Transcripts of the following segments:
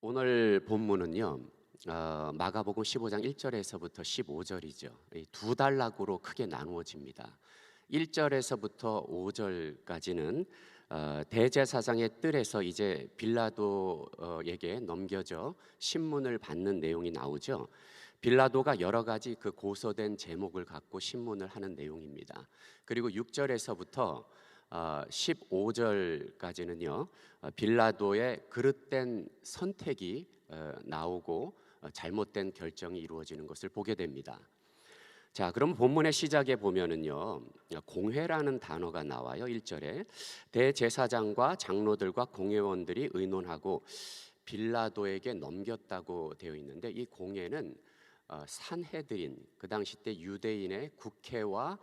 오늘 본문은요, 마가복음 15장 1절에서부터 15절이죠. 두 단락으로 크게 나누어집니다. 1절에서부터 5절까지는 대제사장의 뜰에서 이제 빌라도에게 넘겨져 신문을 받는 내용이 나오죠. 빌라도가 여러 가지 그 고소된 제목을 갖고 신문을 하는 내용입니다. 그리고 6절에서부터 15절까지는요, 빌라도의 그릇된 선택이 나오고 잘못된 결정이 이루어지는 것을 보게 됩니다. 자, 그럼 본문의 시작에 보면은요, 공회라는 단어가 나와요. 1절에 대제사장과 장로들과 공회원들이 의논하고 빌라도에게 넘겼다고 되어 있는데, 이 공회는 산헤드린, 그 당시 때 유대인의 국회와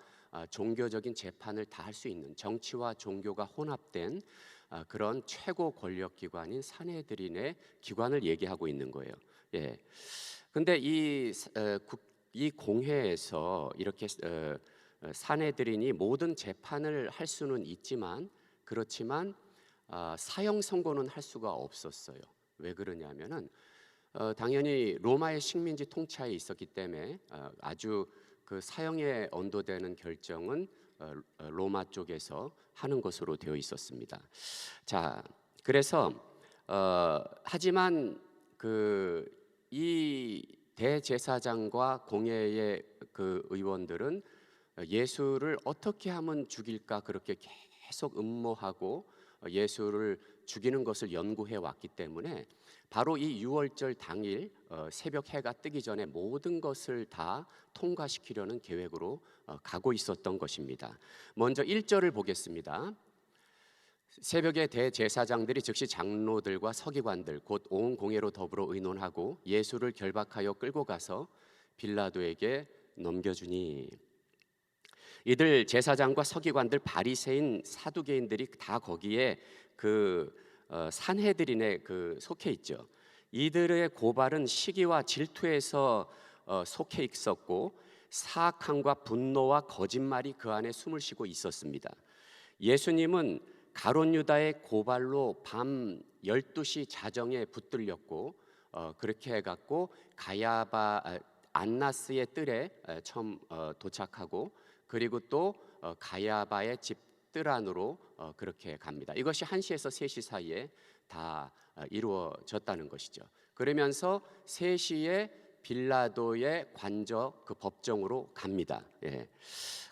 종교적인 재판을 다 할 수 있는, 정치와 종교가 혼합된 그런 최고 권력 기관인 산헤드린의 기관을 얘기하고 있는 거예요. 예. 근데 이 공회에서 이렇게 산헤드린이 모든 재판을 할 수는 있지만, 그렇지만 사형 선고는 할 수가 없었어요. 왜 그러냐면은 당연히 로마의 식민지 통치하에 있었기 때문에 아주 그 사형에 언도되는 결정은 로마 쪽에서 하는 것으로 되어 있었습니다. 자, 그래서 하지만 이 대제사장과 공회의 그 의원들은 예수를 어떻게 하면 죽일까 그렇게 계속 음모하고 예수를 죽이는 것을 연구해 왔기 때문에 바로 이 유월절 당일 새벽 해가 뜨기 전에 모든 것을 다 통과시키려는 계획으로 가고 있었던 것입니다. 먼저 1절을 보겠습니다. 새벽에 대제사장들이 즉시 장로들과 서기관들 곧 온 공회로 더불어 의논하고 예수를 결박하여 끌고 가서 빌라도에게 넘겨주니, 이들 제사장과 서기관들, 바리새인, 사두개인들이 다 거기에 산헤드린에 속해 있죠. 이들의 고발은 시기와 질투에서 속해 있었고 사악함과 분노와 거짓말이 그 안에 숨을 쉬고 있었습니다. 예수님은 가룟 유다의 고발로 밤 12시 자정에 붙들렸고 그렇게 해갖고 안나스의 뜰에 처음 도착하고, 그리고 또 가야바의 집 뜰 안으로 그렇게 갑니다. 이것이 1시에서 3시 사이에 다 이루어졌다는 것이죠. 그러면서 3시에 빌라도의 관저 그 법정으로 갑니다. 예.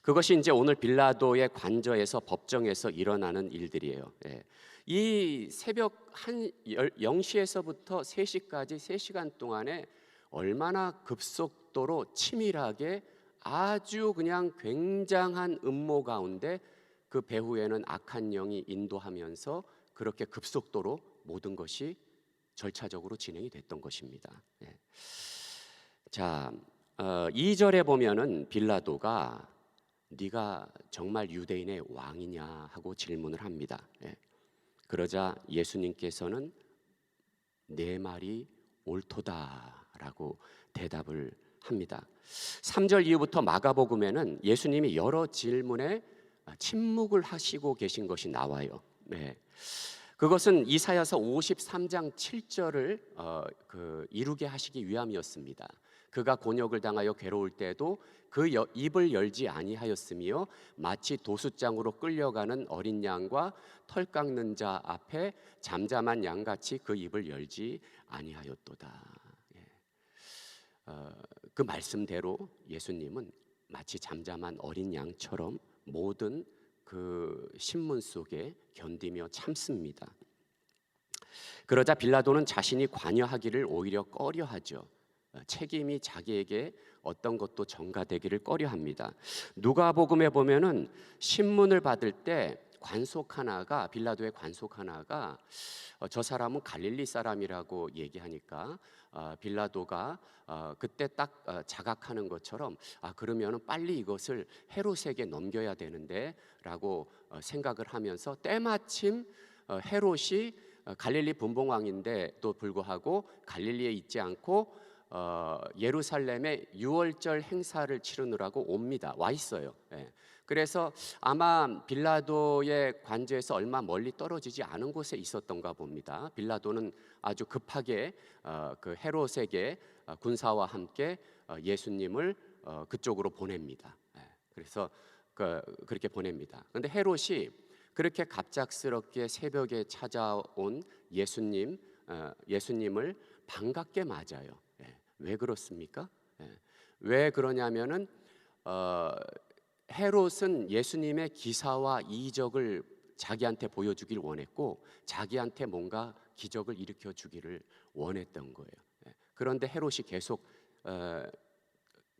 그것이 이제 오늘 빌라도의 관저에서 법정에서 일어나는 일들이에요. 예. 이 새벽 0시에서부터 3시까지 3시간 동안에 얼마나 급속도로 치밀하게 아주 그냥 굉장한 음모 가운데 그 배후에는 악한 영이 인도하면서 그렇게 급속도로 모든 것이 절차적으로 진행이 됐던 것입니다. 예. 자, 2절에 보면은 빌라도가 네가 정말 유대인의 왕이냐 하고 질문을 합니다. 예. 그러자 예수님께서는 내 말이 옳도다라고 대답을 합니다. 3절 이후부터 마가복음에는 예수님이 여러 질문에 침묵을 하시고 계신 것이 나와요. 네. 그것은 이사야서 53장 7절을 이루게 하시기 위함이었습니다. 그가 곤욕을 당하여 괴로울 때도 그 입을 열지 아니하였으며 마치 도수장으로 끌려가는 어린 양과 털 깎는 자 앞에 잠잠한 양같이 그 입을 열지 아니하였도다. 예. 그 말씀대로 예수님은 마치 잠잠한 어린 양처럼 모든 그 신문 속에 견디며 참습니다. 그러자 빌라도는 자신이 관여하기를 오히려 꺼려하죠. 책임이 자기에게 어떤 것도 전가되기를 꺼려합니다. 누가복음에 보면은 신문을 받을 때 빌라도의 관속 하나가 저 사람은 갈릴리 사람이라고 얘기하니까 빌라도가 그때 딱 자각하는 것처럼 그러면은 빨리 이것을 헤롯에게 넘겨야 되는데라고 생각을 하면서 때마침 헤롯이 갈릴리 분봉왕인데도 불구하고 갈릴리에 있지 않고 예루살렘에 유월절 행사를 치르느라고 와 있어요. 예. 그래서 아마 빌라도의 관저에서 얼마 멀리 떨어지지 않은 곳에 있었던가 봅니다. 빌라도는 아주 급하게 그 헤롯에게 군사와 함께 예수님을 그쪽으로 보냅니다. 그래서 그렇게 보냅니다. 그런데 헤롯이 그렇게 갑작스럽게 새벽에 찾아온 예수님을 반갑게 맞아요. 왜 그렇습니까? 왜 그러냐면은 헤롯은 예수님의 기사와 이적을 자기한테 보여주길 원했고 자기한테 뭔가 기적을 일으켜 주기를 원했던 거예요. 그런데 헤롯이 계속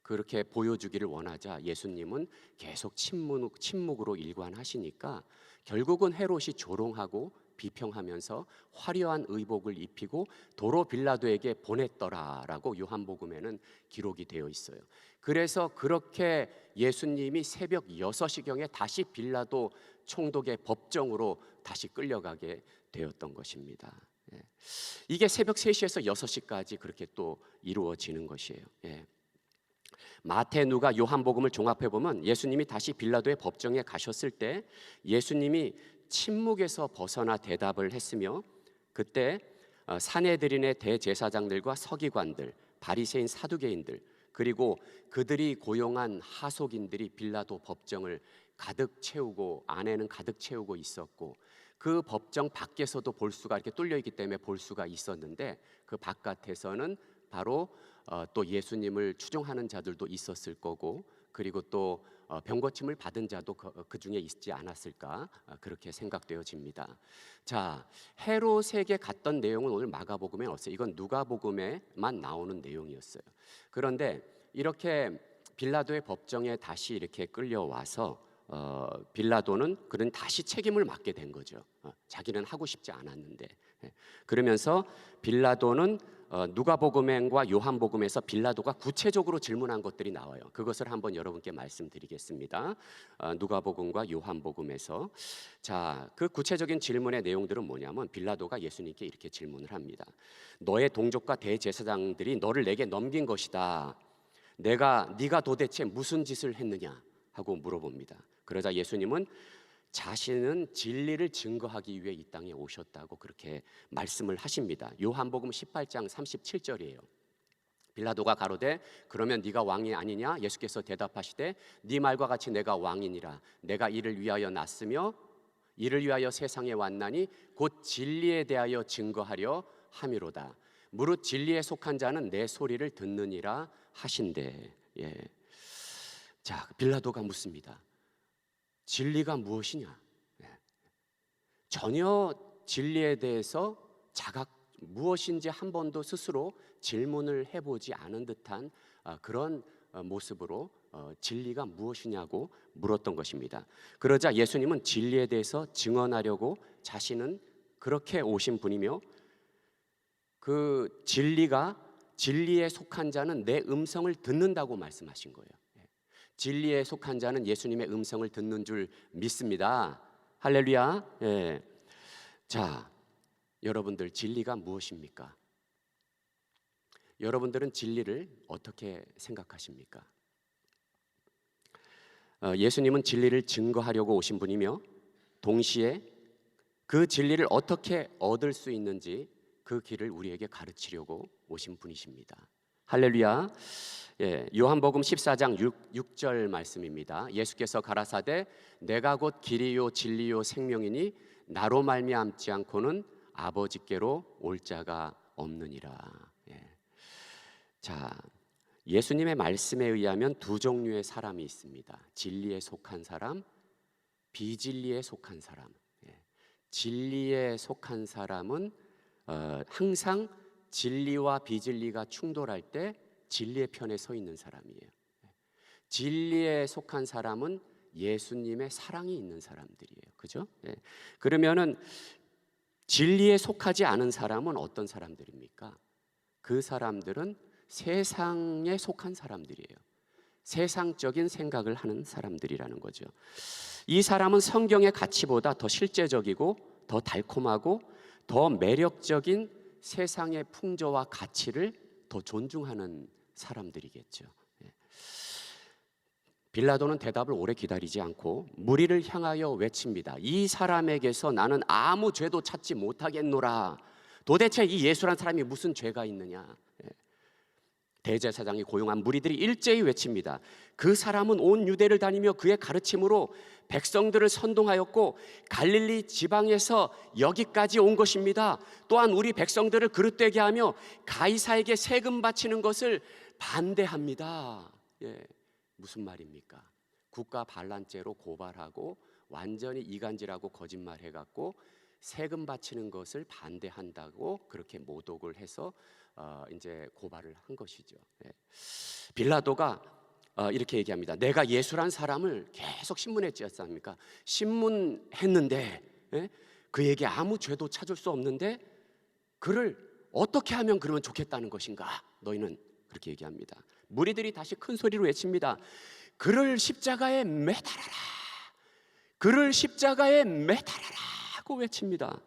그렇게 보여주기를 원하자 예수님은 계속 침묵으로 일관하시니까 결국은 헤롯이 조롱하고 비평하면서 화려한 의복을 입히고 도로 빌라도에게 보냈더라라고 요한복음에는 기록이 되어 있어요. 그래서 그렇게 예수님이 새벽 6시경에 다시 빌라도 총독의 법정으로 다시 끌려가게 되었던 것입니다. 이게 새벽 3시에서 6시까지 그렇게 또 이루어지는 것이에요. 마태, 누가, 요한복음을 종합해 보면 예수님이 다시 빌라도의 법정에 가셨을 때 예수님이 침묵에서 벗어나 대답을 했으며 그때 산헤드린의 대제사장들과 서기관들, 바리새인 사두개인들 그리고 그들이 고용한 하속인들이 빌라도 법정을 가득 채우고 안에는 가득 채우고 있었고 그 법정 밖에서도 볼 수가 이렇게 뚫려 있기 때문에 볼 수가 있었는데 그 바깥에서는 바로 또 예수님을 추종하는 자들도 있었을 거고 그리고 또 병고침을 받은 자도 그 중에 있지 않았을까 그렇게 생각되어집니다. 자, 헤롯에게 갔던 내용은 오늘 마가복음에 없어요. 이건 누가복음에만 나오는 내용이었어요. 그런데 이렇게 빌라도의 법정에 다시 이렇게 끌려와서 빌라도는 그는 다시 책임을 맡게 된 거죠. 자기는 하고 싶지 않았는데 그러면서 빌라도는 누가복음과 요한복음에서 빌라도가 구체적으로 질문한 것들이 나와요. 그것을 한번 여러분께 말씀드리겠습니다. 누가복음과 요한복음에서 자, 그 구체적인 질문의 내용들은 뭐냐면 빌라도가 예수님께 이렇게 질문을 합니다. 너의 동족과 대제사장들이 너를 내게 넘긴 것이다. 네가 도대체 무슨 짓을 했느냐 하고 물어봅니다. 그러자 예수님은 자신은 진리를 증거하기 위해 이 땅에 오셨다고 그렇게 말씀을 하십니다. 요한복음 18장 37절이에요. 빌라도가 가로되 그러면 네가 왕이 아니냐? 예수께서 대답하시되 네 말과 같이 내가 왕이니라. 내가 이를 위하여 났으며 이를 위하여 세상에 왔나니 곧 진리에 대하여 증거하려 함이로다. 무릇 진리에 속한 자는 내 소리를 듣느니라 하신대. 자, 빌라도가 묻습니다. 진리가 무엇이냐? 전혀 진리에 대해서 무엇인지 한 번도 스스로 질문을 해보지 않은 듯한 그런 모습으로 진리가 무엇이냐고 물었던 것입니다. 그러자 예수님은 진리에 대해서 증언하려고 자신은 그렇게 오신 분이며 그 진리에 속한 자는 내 음성을 듣는다고 말씀하신 거예요. 진리에 속한 자는 예수님의 음성을 듣는 줄 믿습니다. 할렐루야. 자, 여러분들 진리가 무엇입니까? 여러분들은 진리를 어떻게 생각하십니까? 예수님은 진리를 증거하려고 오신 분이며 동시에 그 진리를 어떻게 얻을 수 있는지 그 길을 우리에게 가르치려고 오신 분이십니다. 할렐루야. 요한복음 14장 6절 말씀입니다. 예수께서 가라사대 내가 곧 길이요 진리요 생명이니 나로 말미암지 않고는 아버지께로 올 자가 없느니라. 자, 예수님의 말씀에 의하면 두 종류의 사람이 있습니다. 진리에 속한 사람, 비진리에 속한 사람. 진리에 속한 사람은 항상 진리와 비진리가 충돌할 때 진리의 편에 서 있는 사람이에요. 진리에 속한 사람은 예수님의 사랑이 있는 사람들이에요. 그죠? 그러면은 진리에 속하지 않은 사람은 어떤 사람들입니까? 그 사람들은 세상에 속한 사람들이에요. 세상적인 생각을 하는 사람들이라는 거죠. 이 사람은 성경의 가치보다 더 실제적이고 더 달콤하고 더 매력적인 세상의 풍조와 가치를 더 존중하는 사람들이겠죠. 빌라도는 대답을 오래 기다리지 않고 무리를 향하여 외칩니다. 이 사람에게서 나는 아무 죄도 찾지 못하겠노라. 도대체 이 예수란 사람이 무슨 죄가 있느냐? 대제사장이 고용한 무리들이 일제히 외칩니다. 그 사람은 온 유대를 다니며 그의 가르침으로 백성들을 선동하였고 갈릴리 지방에서 여기까지 온 것입니다. 또한 우리 백성들을 그릇되게 하며 가이사에게 세금 바치는 것을 반대합니다. 무슨 말입니까? 국가 반란죄로 고발하고 완전히 이간질하고 거짓말해갖고 세금 바치는 것을 반대한다고 그렇게 모독을 해서 이제 고발을 한 것이죠. 빌라도가 이렇게 얘기합니다. 내가 예수란 사람을 계속 신문에 띄었습니까? 신문했는데 그에게 아무 죄도 찾을 수 없는데 그를 어떻게 하면 그러면 좋겠다는 것인가? 너희는 그렇게 얘기합니다. 무리들이 다시 큰 소리로 외칩니다. 그를 십자가에 매달아라. 그를 십자가에 매달아라 하고 외칩니다.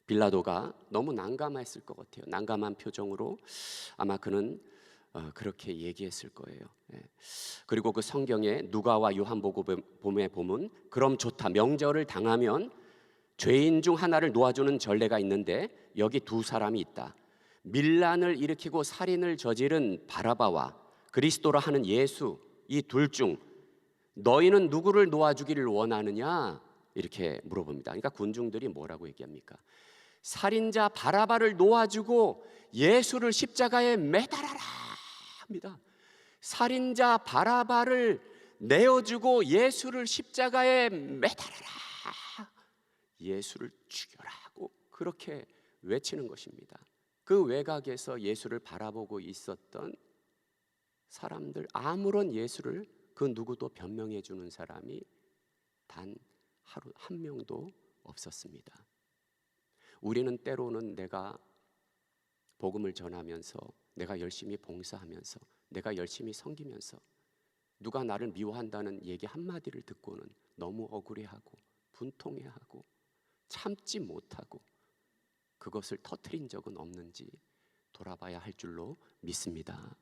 빌라도가 너무 난감했을 것 같아요. 난감한 표정으로 아마 그는 그렇게 얘기했을 거예요. 그리고 그 성경에 누가와 요한복음에 보면 그럼 좋다. 명절을 당하면 죄인 중 하나를 놓아주는 전례가 있는데 여기 두 사람이 있다. 밀란을 일으키고 살인을 저지른 바라바와 그리스도라 하는 예수, 이 둘 중 너희는 누구를 놓아주기를 원하느냐? 이렇게 물어봅니다. 그러니까 군중들이 뭐라고 얘기합니까? 살인자 바라바를 놓아주고 예수를 십자가에 매달아라 합니다. 살인자 바라바를 내어주고 예수를 십자가에 매달아라. 예수를 죽여라 하고 그렇게 외치는 것입니다. 그 외곽에서 예수를 바라보고 있었던 사람들, 아무런 예수를 그 누구도 변명해 주는 사람이 단 하루 한 명도 없었습니다. 우리는 때로는 내가 복음을 전하면서, 내가 열심히 봉사하면서, 내가 열심히 섬기면서 누가 나를 미워한다는 얘기 한마디를 듣고는 너무 억울해하고 분통해하고 참지 못하고 그것을 터뜨린 적은 없는지 돌아봐야 할 줄로 믿습니다.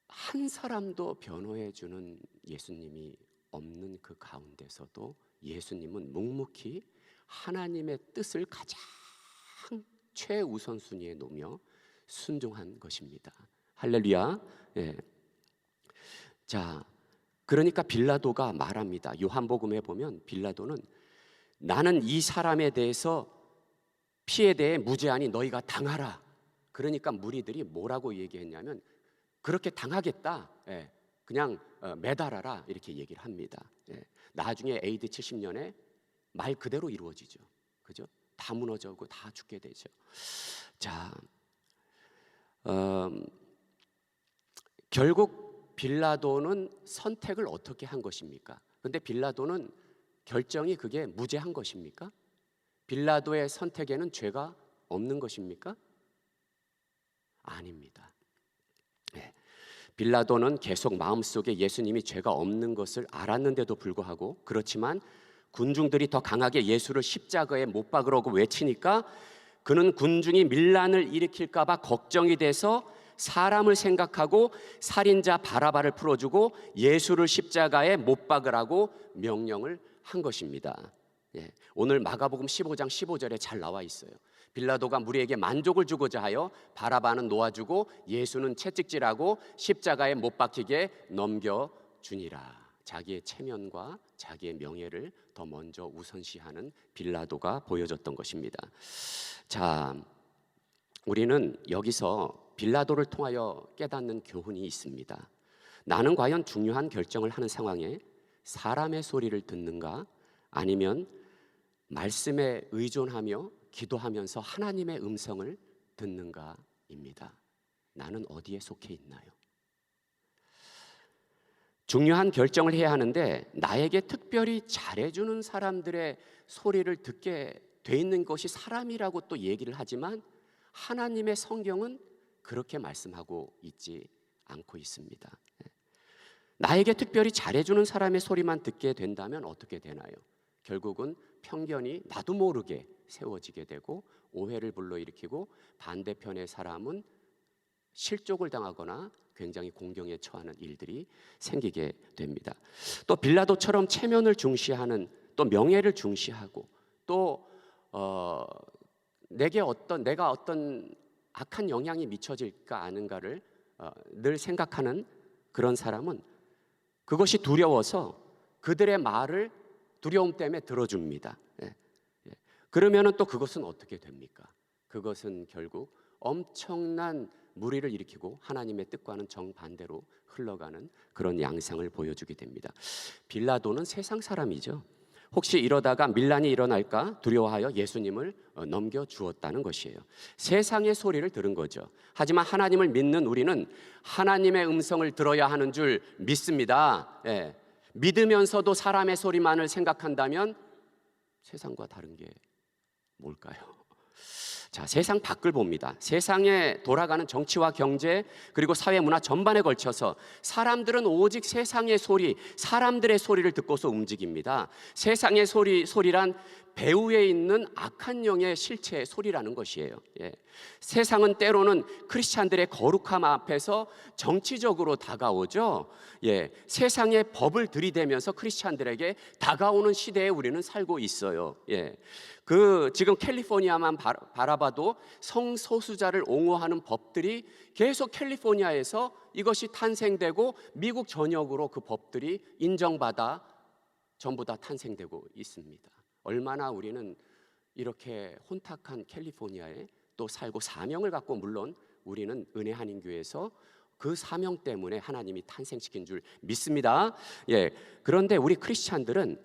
한 사람도 변호해 주는 예수님이 없는 그 가운데서도 예수님은 묵묵히 하나님의 뜻을 가장 최우선순위에 놓으며 순종한 것입니다. 할렐루야. 자, 그러니까 빌라도가 말합니다. 요한복음에 보면 빌라도는 나는 이 사람에 대해서 피에 대해 무죄하니 너희가 당하라. 그러니까 무리들이 뭐라고 얘기했냐면 그렇게 당하겠다. 그냥 매달아라 이렇게 얘기를 합니다. 나중에 AD 70년에 말 그대로 이루어지죠. 그죠? 다 무너져고 다 죽게 되죠. 자, 결국 빌라도는 선택을 어떻게 한 것입니까? 근데 빌라도는 결정이 그게 무죄한 것입니까? 빌라도의 선택에는 죄가 없는 것입니까? 아닙니다. 빌라도는 계속 마음속에 예수님이 죄가 없는 것을 알았는데도 불구하고, 그렇지만 군중들이 더 강하게 예수를 십자가에 못 박으라고 외치니까 그는 군중이 밀란을 일으킬까 봐 걱정이 돼서 사람을 생각하고 살인자 바라바를 풀어주고 예수를 십자가에 못 박으라고 명령을 한 것입니다. 오늘 마가복음 15장 15절에 잘 나와 있어요. 빌라도가 무리에게 만족을 주고자 하여 바라바는 놓아주고 예수는 채찍질하고 십자가에 못 박히게 넘겨주니라. 자기의 체면과 자기의 명예를 더 먼저 우선시하는 빌라도가 보여줬던 것입니다. 자, 우리는 여기서 빌라도를 통하여 깨닫는 교훈이 있습니다. 나는 과연 중요한 결정을 하는 상황에 사람의 소리를 듣는가, 아니면 말씀에 의존하며 기도하면서 하나님의 음성을 듣는가입니다. 나는 어디에 속해 있나요? 중요한 결정을 해야 하는데 나에게 특별히 잘해주는 사람들의 소리를 듣게 돼 있는 것이 사람이라고 또 얘기를 하지만 하나님의 성경은 그렇게 말씀하고 있지 않고 있습니다. 나에게 특별히 잘해주는 사람의 소리만 듣게 된다면 어떻게 되나요? 결국은 편견이 나도 모르게 세워지게 되고 오해를 불러일으키고 반대편의 사람은 실족을 당하거나 굉장히 공경에 처하는 일들이 생기게 됩니다. 또 빌라도처럼 체면을 중시하는, 또 명예를 중시하고 또 내가 어떤 악한 영향이 미쳐질까 아는가를 늘 생각하는 그런 사람은 그것이 두려워서 그들의 말을 두려움 때문에 들어줍니다. 그러면은 또 그것은 어떻게 됩니까? 그것은 결국 엄청난 무리를 일으키고 하나님의 뜻과는 정반대로 흘러가는 그런 양상을 보여주게 됩니다. 빌라도는 세상 사람이죠. 혹시 이러다가 밀란이 일어날까 두려워하여 예수님을 넘겨주었다는 것이에요. 세상의 소리를 들은 거죠. 하지만 하나님을 믿는 우리는 하나님의 음성을 들어야 하는 줄 믿습니다. 믿으면서도 사람의 소리만을 생각한다면 세상과 다른 게 뭘까요? 자, 세상 밖을 봅니다. 세상에 돌아가는 정치와 경제 그리고 사회 문화 전반에 걸쳐서 사람들은 오직 세상의 소리, 사람들의 소리를 듣고서 움직입니다. 세상의 소리란 배후에 있는 악한 영의 실체의 소리라는 것이에요. 세상은 때로는 크리스찬들의 거룩함 앞에서 정치적으로 다가오죠. 세상의 법을 들이대면서 크리스찬들에게 다가오는 시대에 우리는 살고 있어요. 지금 캘리포니아만 바라봐도 성소수자를 옹호하는 법들이 계속 캘리포니아에서 이것이 탄생되고 미국 전역으로 그 법들이 인정받아 전부 다 탄생되고 있습니다. 얼마나 우리는 이렇게 혼탁한 캘리포니아에 또 살고 사명을 갖고, 물론 우리는 은혜 한인교회에서 그 사명 때문에 하나님이 탄생시킨 줄 믿습니다. 그런데 우리 크리스찬들은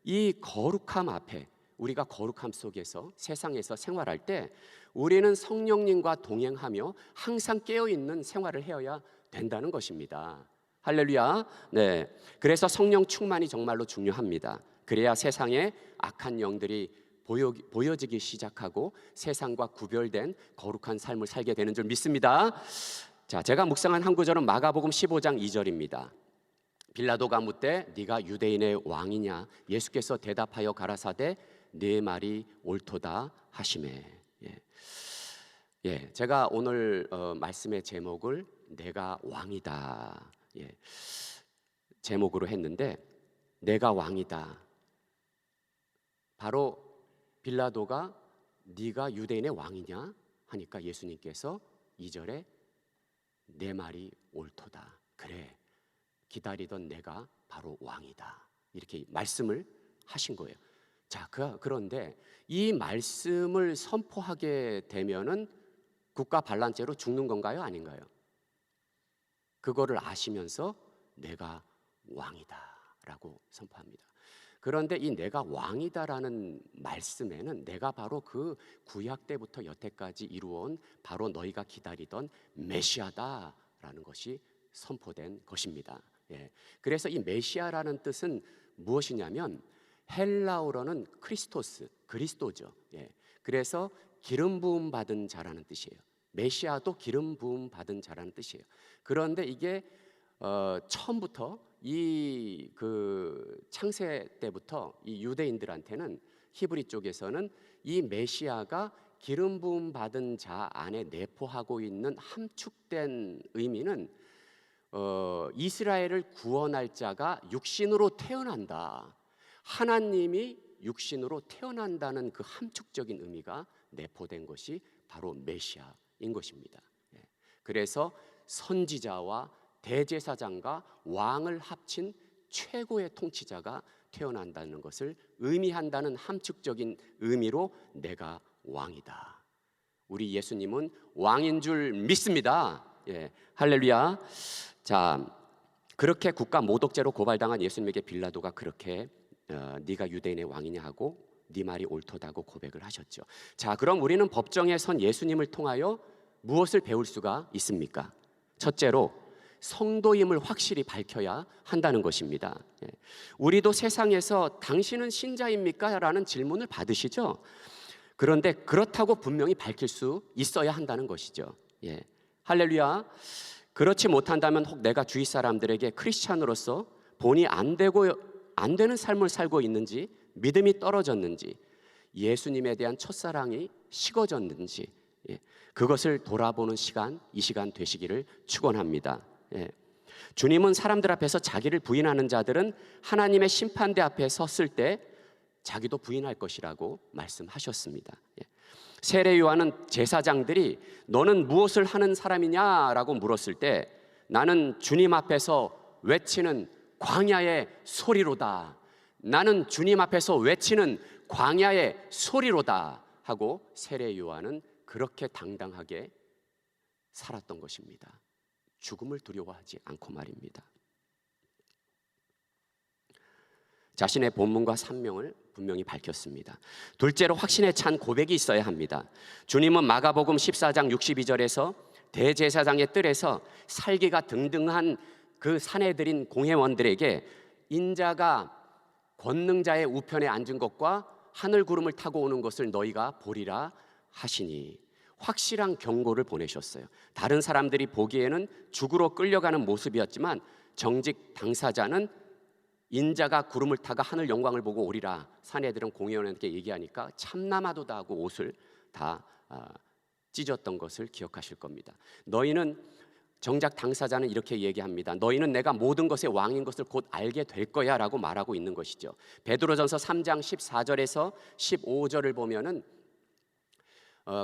이 거룩함 앞에, 우리가 거룩함 속에서 세상에서 생활할 때 우리는 성령님과 동행하며 항상 깨어있는 생활을 해야 된다는 것입니다. 할렐루야. 그래서 성령 충만이 정말로 중요합니다. 그래야 세상에 악한 영들이 보여지기 시작하고 세상과 구별된 거룩한 삶을 살게 되는 줄 믿습니다. 자, 제가 묵상한 한 구절은 마가복음 15장 2절입니다. 빌라도가 묻되 네가 유대인의 왕이냐? 예수께서 대답하여 가라사대 네 말이 옳도다 하시매. 제가 오늘 말씀의 제목을 내가 왕이다 제목으로 했는데, 내가 왕이다. 바로 빌라도가 네가 유대인의 왕이냐 하니까 예수님께서 2절에 내 말이 옳도다. 그래, 기다리던 내가 바로 왕이다. 이렇게 말씀을 하신 거예요. 자, 그런데 이 말씀을 선포하게 되면은 국가 반란죄로 죽는 건가요? 아닌가요? 그거를 아시면서 내가 왕이다라고 선포합니다. 그런데 이 내가 왕이다라는 말씀에는 내가 바로 그 구약 때부터 여태까지 이루어온 바로 너희가 기다리던 메시아다라는 것이 선포된 것입니다. 그래서 이 메시아라는 뜻은 무엇이냐면 헬라어로는 크리스토스, 그리스도죠. 그래서 기름 부음 받은 자라는 뜻이에요. 메시아도 기름 부음 받은 자라는 뜻이에요. 그런데 이게 처음부터 그 창세 때부터 이 유대인들한테는, 히브리 쪽에서는 이 메시아가 기름 부음 받은 자 안에 내포하고 있는 함축된 의미는 이스라엘을 구원할 자가 육신으로 태어난다. 하나님이 육신으로 태어난다는 그 함축적인 의미가 내포된 것이 바로 메시아인 것입니다. 그래서 선지자와 대제사장과 왕을 합친 최고의 통치자가 태어난다는 것을 의미한다는 함축적인 의미로 내가 왕이다. 우리 예수님은 왕인 줄 믿습니다. 할렐루야. 자, 그렇게 국가 모독죄로 고발당한 예수님에게 빌라도가 그렇게 네가 유대인의 왕이냐 하고 네 말이 옳도다고 고백을 하셨죠. 자, 그럼 우리는 법정에 선 예수님을 통하여 무엇을 배울 수가 있습니까? 첫째로 성도임을 확실히 밝혀야 한다는 것입니다. 우리도 세상에서 당신은 신자입니까? 라는 질문을 받으시죠. 그런데 그렇다고 분명히 밝힐 수 있어야 한다는 것이죠. 할렐루야. 그렇지 못한다면 혹 내가 주위 사람들에게 크리스찬으로서 본이 안 되는 삶을 살고 있는지, 믿음이 떨어졌는지, 예수님에 대한 첫사랑이 식어졌는지, 그것을 돌아보는 시간, 이 시간 되시기를 축원합니다. 주님은 사람들 앞에서 자기를 부인하는 자들은 하나님의 심판대 앞에 섰을 때 자기도 부인할 것이라고 말씀하셨습니다. 세례 요한은 제사장들이 너는 무엇을 하는 사람이냐라고 물었을 때 나는 주님 앞에서 외치는 광야의 소리로다. 나는 주님 앞에서 외치는 광야의 소리로다 하고 세례 요한은 그렇게 당당하게 살았던 것입니다. 죽음을 두려워하지 않고 말입니다. 자신의 본문과 산명을 분명히 밝혔습니다. 둘째로 확신에 찬 고백이 있어야 합니다. 주님은 마가복음 14장 62절에서 대제사장의 뜰에서 살기가 등등한 그 사내들인 공회원들에게 인자가 권능자의 우편에 앉은 것과 하늘 구름을 타고 오는 것을 너희가 보리라 하시니 확실한 경고를 보내셨어요. 다른 사람들이 보기에는 죽으러 끌려가는 모습이었지만 정직 당사자는 인자가 구름을 타가 하늘 영광을 보고 오리라. 사내들은 공회원에게 얘기하니까 참나마도다 하고 옷을 다 찢었던 것을 기억하실 겁니다. 너희는 정작 당사자는 이렇게 얘기합니다. 너희는 내가 모든 것의 왕인 것을 곧 알게 될 거야 라고 말하고 있는 것이죠. 베드로전서 3장 14절에서 15절을 보면은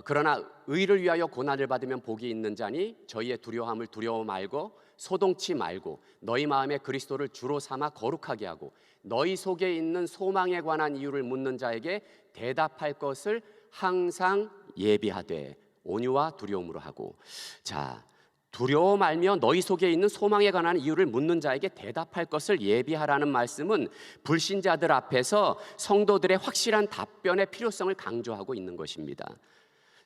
그러나 의를 위하여 고난을 받으면 복이 있는 자니 저희의 두려움을 두려워 말고 소동치 말고 너희 마음에 그리스도를 주로 삼아 거룩하게 하고 너희 속에 있는 소망에 관한 이유를 묻는 자에게 대답할 것을 항상 예비하되 온유와 두려움으로 하고. 자, 두려워 말며 너희 속에 있는 소망에 관한 이유를 묻는 자에게 대답할 것을 예비하라는 말씀은 불신자들 앞에서 성도들의 확실한 답변의 필요성을 강조하고 있는 것입니다.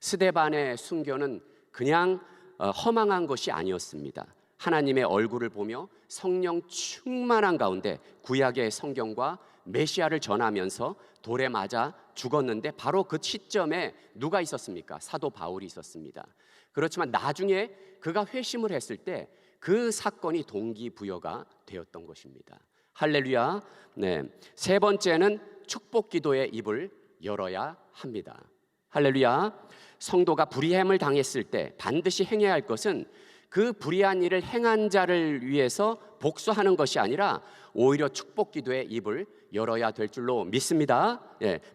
스데반의 순교는 그냥 허망한 것이 아니었습니다. 하나님의 얼굴을 보며 성령 충만한 가운데 구약의 성경과 메시아를 전하면서 돌에 맞아 죽었는데 바로 그 시점에 누가 있었습니까? 사도 바울이 있었습니다. 그렇지만 나중에 그가 회심을 했을 때 그 사건이 동기부여가 되었던 것입니다. 할렐루야. 네. 세 번째는 축복 기도의 입을 열어야 합니다. 할렐루야. 성도가 불의함을 당했을 때 반드시 행해야 할 것은 그 불의한 일을 행한 자를 위해서 복수하는 것이 아니라 오히려 축복 기도의 입을 열어야 될 줄로 믿습니다.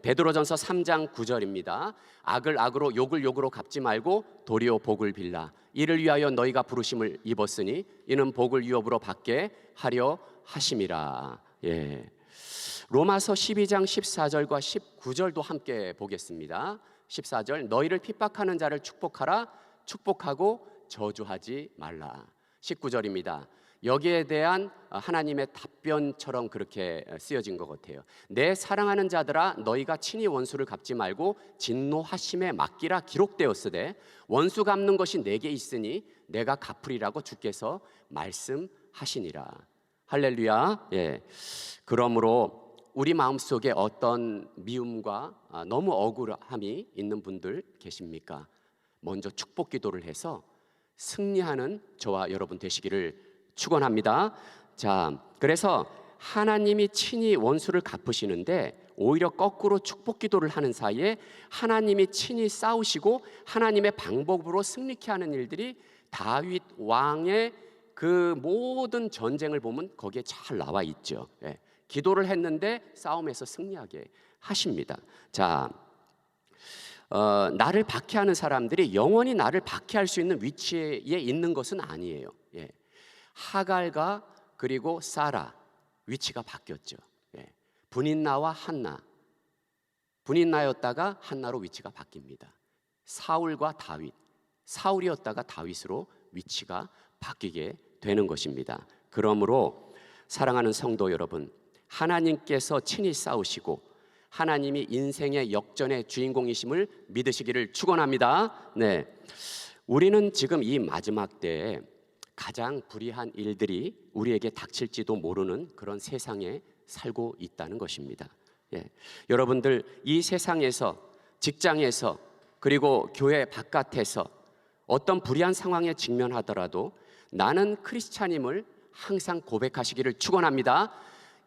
베드로전서 3장 9절입니다. 악을 악으로 욕을 욕으로 갚지 말고 도리어 복을 빌라. 이를 위하여 너희가 부르심을 입었으니 이는 복을 유업으로 받게 하려 하심이라. 로마서 12장 14절과 19절도 함께 보겠습니다. 14절 너희를 핍박하는 자를 축복하라. 축복하고 저주하지 말라. 19절입니다. 여기에 대한 하나님의 답변처럼 그렇게 쓰여진 것 같아요. 내 사랑하는 자들아 너희가 친히 원수를 갚지 말고 진노하심에 맡기라 기록되었으되 원수 갚는 것이 내게 있으니 내가 갚으리라고 주께서 말씀하시니라. 할렐루야. 그러므로 우리 마음속에 어떤 미움과 너무 억울함이 있는 분들 계십니까? 먼저 축복 기도를 해서 승리하는 저와 여러분 되시기를 축원합니다. 자, 그래서 하나님이 친히 원수를 갚으시는데 오히려 거꾸로 축복 기도를 하는 사이에 하나님이 친히 싸우시고 하나님의 방법으로 승리케 하는 일들이 다윗 왕의 그 모든 전쟁을 보면 거기에 잘 나와 있죠. 기도를 했는데 싸움에서 승리하게 하십니다. 자, 나를 박해하는 사람들이 영원히 나를 박해할 수 있는 위치에 있는 것은 아니에요. 하갈과 그리고 사라 위치가 바뀌었죠. 분인나와 한나, 분인나였다가 한나로 위치가 바뀝니다. 사울과 다윗, 사울이었다가 다윗으로 위치가 바뀌게 되는 것입니다. 그러므로 사랑하는 성도 여러분, 하나님께서 친히 싸우시고 하나님이 인생의 역전의 주인공이심을 믿으시기를 축원합니다. 우리는 지금 이 마지막 때에 가장 불의한 일들이 우리에게 닥칠지도 모르는 그런 세상에 살고 있다는 것입니다. 여러분들 이 세상에서, 직장에서, 그리고 교회 바깥에서 어떤 불의한 상황에 직면하더라도 나는 크리스찬임을 항상 고백하시기를 축원합니다.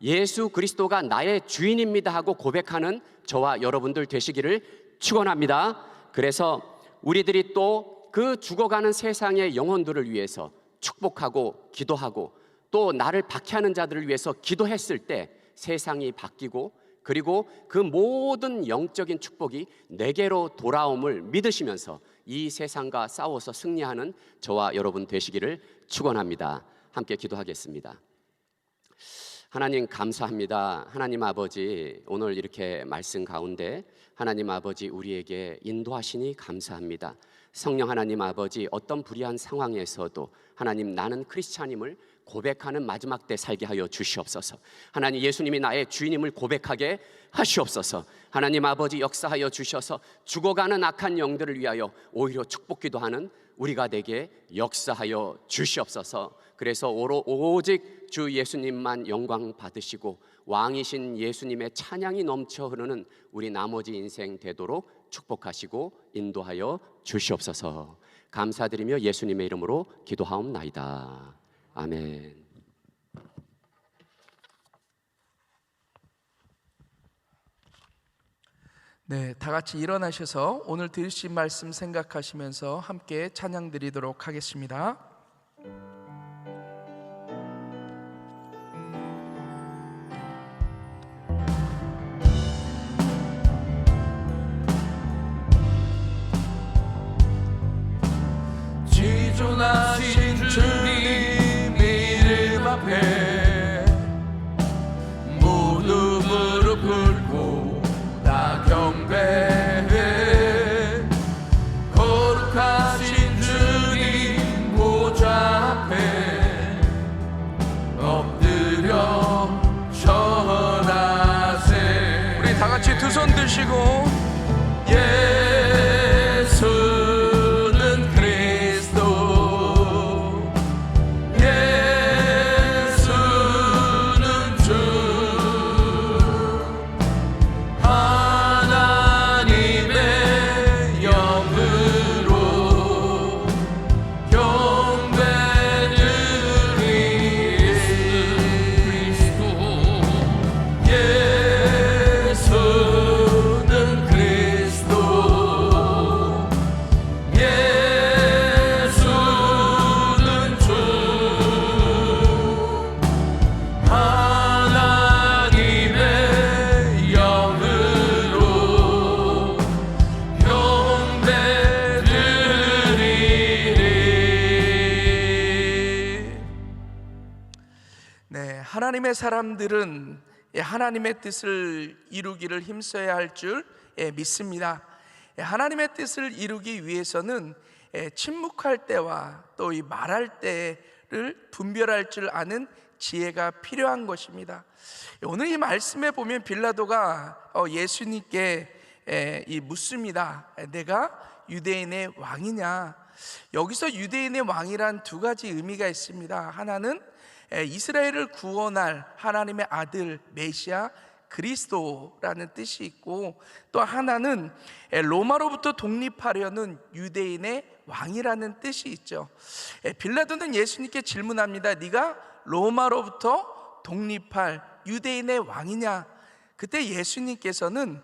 예수 그리스도가 나의 주인입니다 하고 고백하는 저와 여러분들 되시기를 축원합니다. 그래서 우리들이 또 그 죽어가는 세상의 영혼들을 위해서 축복하고 기도하고 또 나를 박해하는 자들을 위해서 기도했을 때 세상이 바뀌고 그리고 그 모든 영적인 축복이 내게로 돌아옴을 믿으시면서 이 세상과 싸워서 승리하는 저와 여러분 되시기를 축원합니다. 함께 기도하겠습니다. 하나님 감사합니다. 하나님 아버지, 오늘 이렇게 말씀 가운데 하나님 아버지 우리에게 인도하시니 감사합니다. 성령 하나님 아버지, 어떤 불의한 상황에서도 하나님 나는 크리스찬임을 고백하는 마지막 때 살게 하여 주시옵소서. 하나님 예수님이 나의 주인임을 고백하게 하시옵소서. 하나님 아버지 역사하여 주셔서 죽어가는 악한 영들을 위하여 오히려 축복 기도하는 우리가 되게 역사하여 주시옵소서. 그래서 오직 주 예수님만 영광 받으시고 왕이신 예수님의 찬양이 넘쳐 흐르는 우리 나머지 인생 되도록 축복하시고 인도하여 주시옵소서. 감사드리며 예수님의 이름으로 기도하옵나이다. 아멘. 네, 다 같이 일어나셔서 오늘 들으신 말씀 생각하시면서 함께 찬양 드리도록 하겠습니다. 지존하신 주님 이름 앞에 모두 무릎 꿇고 다 경배해. 거룩하신 주님 보좌 앞에 엎드려 절하세. 우리 다 같이 두 손 드시고 예수는 그리스도, 예수는 주, 하나님의 영으로 경배드리. 예수는 그리스도, 예수는 주, 하나님의 영으로 경배드리리. 네, 하나님의 사람들은 하나님의 뜻을 이루기를 힘써야 할 줄 믿습니다. 하나님의 뜻을 이루기 위해서는 침묵할 때와 또 이 말할 때를 분별할 줄 아는 지혜가 필요한 것입니다. 오늘 이 말씀에 보면 빌라도가 예수님께 묻습니다. 내가 유대인의 왕이냐? 여기서 유대인의 왕이란 두 가지 의미가 있습니다. 하나는 이스라엘을 구원할 하나님의 아들 메시아 그리스도라는 뜻이 있고, 또 하나는 로마로부터 독립하려는 유대인의 왕이라는 뜻이 있죠. 빌라도는 예수님께 질문합니다. 네가 로마로부터 독립할 유대인의 왕이냐? 그때 예수님께서는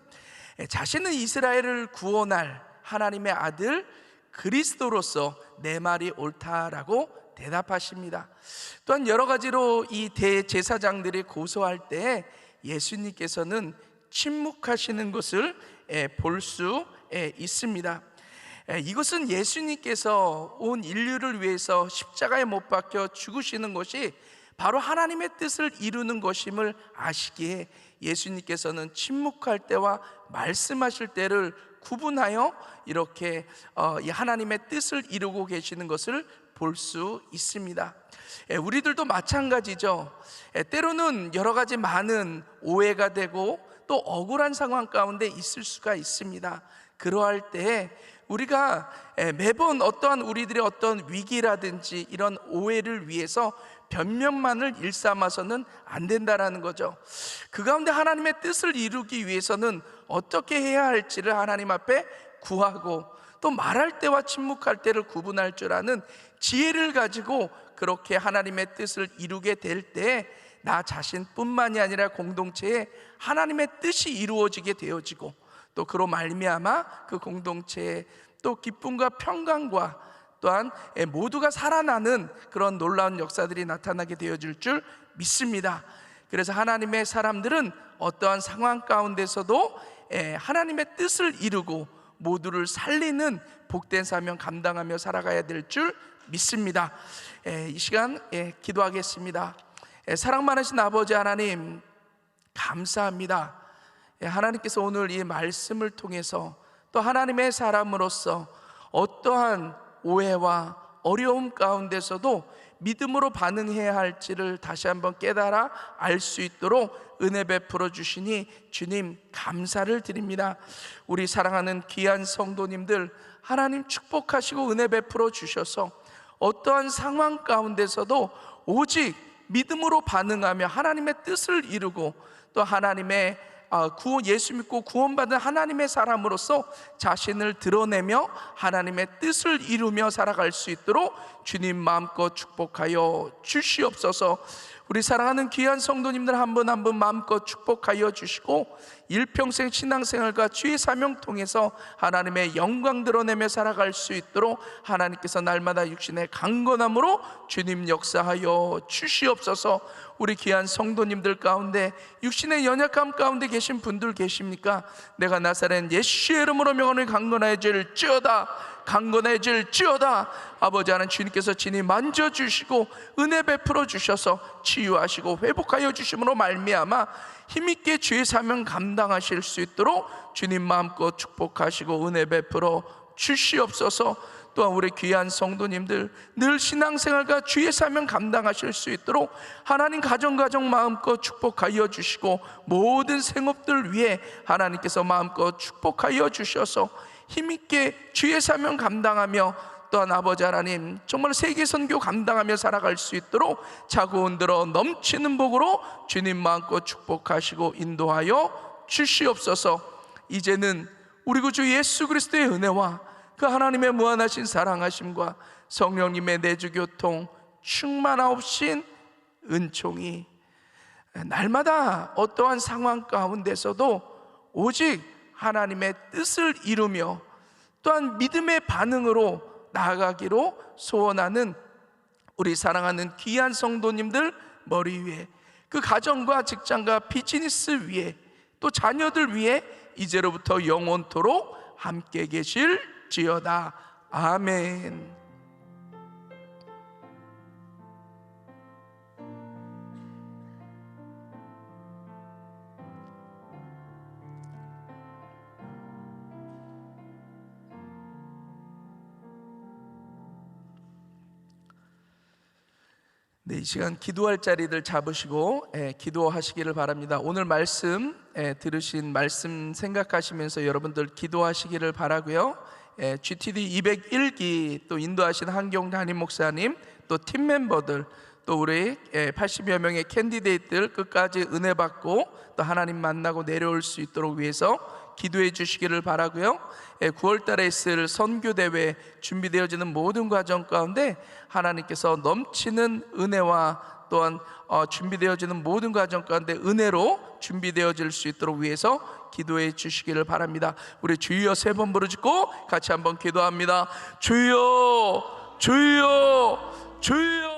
자신은 이스라엘을 구원할 하나님의 아들 그리스도로서 내 말이 옳다라고 대답하십니다. 또한 여러 가지로 이 대제사장들이 고소할 때 예수님께서는 침묵하시는 것을 볼 수 있습니다. 이것은 예수님께서 온 인류를 위해서 십자가에 못 박혀 죽으시는 것이 바로 하나님의 뜻을 이루는 것임을 아시기에 예수님께서는 침묵할 때와 말씀하실 때를 구분하여 이렇게 이 하나님의 뜻을 이루고 계시는 것을 볼 수 있습니다. 우리들도 마찬가지죠. 때로는 여러 가지 많은 오해가 되고 또 억울한 상황 가운데 있을 수가 있습니다. 그러할 때 우리가 매번 어떠한 우리들의 어떤 위기라든지 이런 오해를 위해서 변명만을 일삼아서는 안 된다라는 거죠. 그 가운데 하나님의 뜻을 이루기 위해서는 어떻게 해야 할지를 하나님 앞에 구하고, 또 말할 때와 침묵할 때를 구분할 줄 아는 지혜를 가지고 그렇게 하나님의 뜻을 이루게 될 때 나 자신뿐만이 아니라 공동체에 하나님의 뜻이 이루어지게 되어지고, 또 그로 말미암아 그 공동체에 또 기쁨과 평강과 또한 모두가 살아나는 그런 놀라운 역사들이 나타나게 되어질 줄 믿습니다. 그래서 하나님의 사람들은 어떠한 상황 가운데서도 하나님의 뜻을 이루고 모두를 살리는 복된 사명 감당하며 살아가야 될 줄 믿습니다. 이 시간 기도하겠습니다. 사랑 많으신 아버지 하나님, 감사합니다. 하나님께서 오늘 이 말씀을 통해서 또 하나님의 사람으로서 어떠한 오해와 어려움 가운데서도 믿음으로 반응해야 할지를 다시 한번 깨달아 알 수 있도록 은혜 베풀어 주시니 주님 감사를 드립니다. 우리 사랑하는 귀한 성도님들, 하나님 축복하시고 은혜 베풀어 주셔서 어떠한 상황 가운데서도 오직 믿음으로 반응하며 하나님의 뜻을 이루고 또 하나님의 예수 믿고 구원받은 하나님의 사람으로서 자신을 드러내며 하나님의 뜻을 이루며 살아갈 수 있도록 주님 마음껏 축복하여 주시옵소서. 우리 사랑하는 귀한 성도님들 한 분 한 분 마음껏 축복하여 주시고 일평생 신앙생활과 주의 사명 통해서 하나님의 영광 드러내며 살아갈 수 있도록 하나님께서 날마다 육신의 강건함으로 주님 역사하여 주시옵소서. 우리 귀한 성도님들 가운데 육신의 연약함 가운데 계신 분들 계십니까? 내가 나사렛 예수의 이름으로 명하노니 강건해질지어다, 강건해질지어다. 아버지 하나님, 주님께서 친히 만져주시고 은혜 베풀어 주셔서 치유하시고 회복하여 주심으로 말미암아 힘있게 주의 사명 감당하실 수 있도록 주님 마음껏 축복하시고 은혜 베풀어 주시옵소서. 또한 우리 귀한 성도님들 늘 신앙생활과 주의 사명 감당하실 수 있도록 하나님 가정 마음껏 축복하여 주시고 모든 생업들 위해 하나님께서 마음껏 축복하여 주셔서 힘있게 주의 사명 감당하며 또한 아버지 하나님 정말 세계 선교 감당하며 살아갈 수 있도록 차고 흔들어 넘치는 복으로 주님 마음껏 축복하시고 인도하여 주시옵소서. 이제는 우리 구주 예수 그리스도의 은혜와 그 하나님의 무한하신 사랑하심과 성령님의 내주교통 충만하옵신 은총이 날마다 어떠한 상황 가운데서도 오직 하나님의 뜻을 이루며 또한 믿음의 반응으로 나아가기로 소원하는 우리 사랑하는 귀한 성도님들 머리 위에, 그 가정과 직장과 비즈니스 위에, 또 자녀들 위에 이제로부터 영원토록 함께 계실지어다. 아멘. 이 시간 기도할 자리들 잡으시고 기도하시기를 바랍니다. 오늘 말씀 들으신 말씀 생각하시면서 여러분들 기도하시기를 바라고요. GTD 201기 또 인도하신 한경 담임 목사님, 또 팀 멤버들, 또 우리 80여 명의 캔디데이트들 끝까지 은혜 받고 또 하나님 만나고 내려올 수 있도록 위해서 기도해 주시기를 바라고요. 9월 달에 있을 선교대회 준비되어지는 모든 과정 가운데 하나님께서 넘치는 은혜와 또한 준비되어지는 모든 과정 가운데 은혜로 준비되어질 수 있도록 위해서 기도해 주시기를 바랍니다. 우리 주여 3번 부르짖고 같이 한번 기도합니다. 주여, 주여, 주여.